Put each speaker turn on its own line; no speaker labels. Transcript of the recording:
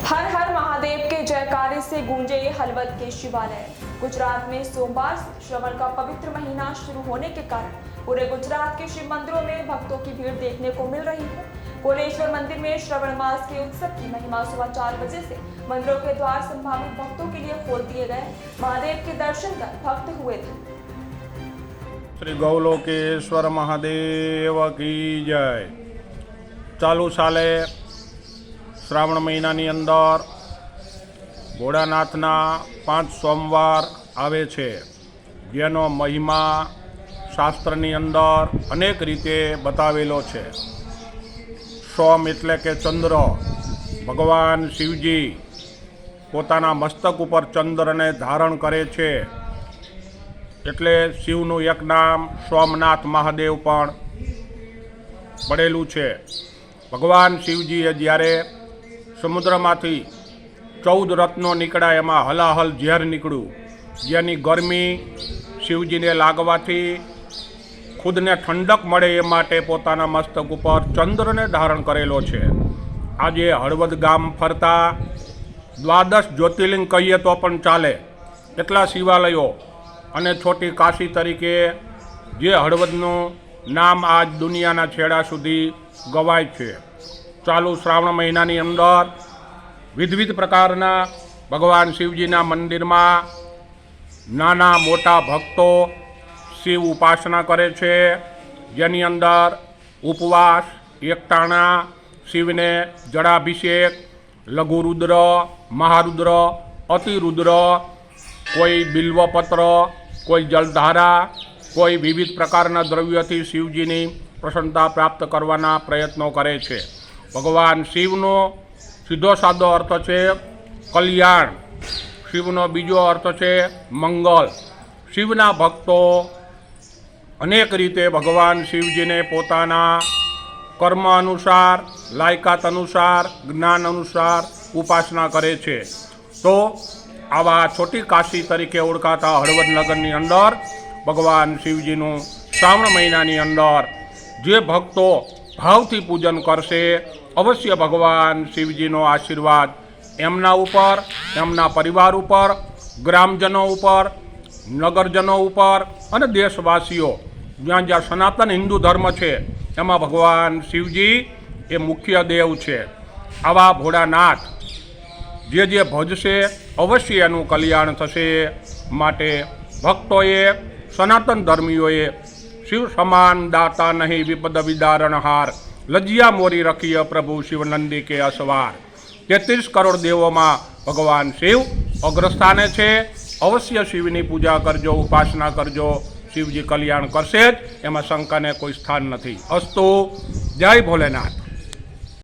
हर हर महादेव के जयकारे से गूंजे हलवद के शिवालय। गुजरात में सोमवार से श्रावण का पवित्र महीना शुरू होने के कारण पूरे गुजरात के शिव मंदिरों में भक्तों की भीड़ देखने को मिल रही है। कोलेश्वर मंदिर में श्रावण मास के उत्सव की महिमा सुबह 4 बजे से मंदिरों के द्वार संभावित भक्तों के लिए खोल दिए गए। महादेव के दर्शन कर भक्त हुए थे।
श्री गौलोकेश्वर महादेव की जय। चालू साले श्रावण महीनानी अंदर भोળાનાથના 5 સોમવાર આવે છે, જેનો મહિમા શાસ્ત્રની અંદર અનેક રીતે બતાવેલો છે। સોમ એટલે કે ચંદ્ર, ભગવાન શિવજી પોતાના મસ્તક ઉપર ચંદ્રને ધારણ કરે છે, એટલે શિવનું એક નામ સોમનાથ મહાદેવ પણ પડેલું છે। ભગવાન શિવજીએ જ્યારે સમુદ્રમાંથી 14 રત્નો નીકળ્યા, એમાં હલાહલ ઝેર નીકળ્યું, જેની ગરમી શિવજીને લાગવાથી ખુદને ઠંડક મળે એ માટે પોતાના મસ્તક ઉપર ચંદ્રને ધારણ કરેલો છે। આજે હળવદ ગામ ફરતા 12 જ્યોતિર્લિંગ કહીએ તો પણ ચાલે એટલા શિવાલયો અને છોટી કાશી તરીકે જે હળવદનું નામ આજ દુનિયાના છેડા સુધી ગવાય છે। ચાલુ શ્રાવણ મહિનાની અંદર વિવિધ પ્રકારના ભગવાન શિવજીના મંદિરમાં નાના મોટા ભક્તો શિવ ઉપાસના કરે છે, જેની અંદર ઉપવાસ, એકટાણા, શિવને જળાભિષેક, લઘુરુદ્ર, મહારુદ્ર, અતિરુદ્ર, કોઈ બિલ્વપત્ર, કોઈ જલધારા, કોઈ વિવિધ પ્રકારના દ્રવ્યોથી શિવજીની પ્રસન્નતા પ્રાપ્ત કરવાના પ્રયત્નો કરે છે। ભગવાન શિવનો સીધો સાદો અર્થ છે કલ્યાણ, શિવનો બીજો અર્થ છે મંગળ। શિવના ભક્તો અનેક રીતે ભગવાન શિવજીને પોતાના કર્મ અનુસાર, લાયકાત અનુસાર, જ્ઞાન અનુસાર ઉપાસના કરે છે। તો આવા છોટી કાશી તરીકે ઓળખાતા હળવદ નગરની અંદર ભગવાન શિવજીનું શ્રાવણ મહિનાની અંદર જે ભક્તો ભાવથી પૂજન કરશે, અવશ્ય ભગવાન શિવજીનો આશીર્વાદ એમના ઉપર, એમના પરિવાર ઉપર, ગ્રામજનો ઉપર, નગરજનો ઉપર અને દેશવાસીઓ, જ્યાં જ્યાં સનાતન હિન્દુ ધર્મ છે એમાં ભગવાન શિવજી એ મુખ્ય દેવ છે। આવા ભોળાનાથ જે ભજશે અવશ્ય એનું કલ્યાણ થશે। માટે ભક્તોએ, સનાતન ધર્મીઓએ શિવ સમાન દાતા નહીં વિપદ વિદારણહાર, લજ્યા મોરી રખીય પ્રભુ શિવનંદી કે અસવાર। 33 કરોડ દેવોમાં ભગવાન શિવ અગ્રસ્થાને છે। અવશ્ય શિવની પૂજા કરજો, ઉપાસના કરજો, શિવજી કલ્યાણ કરશે જ, એમાં શંકાને કોઈ સ્થાન નથી। અસ્તુ, જય ભોલેનાથ।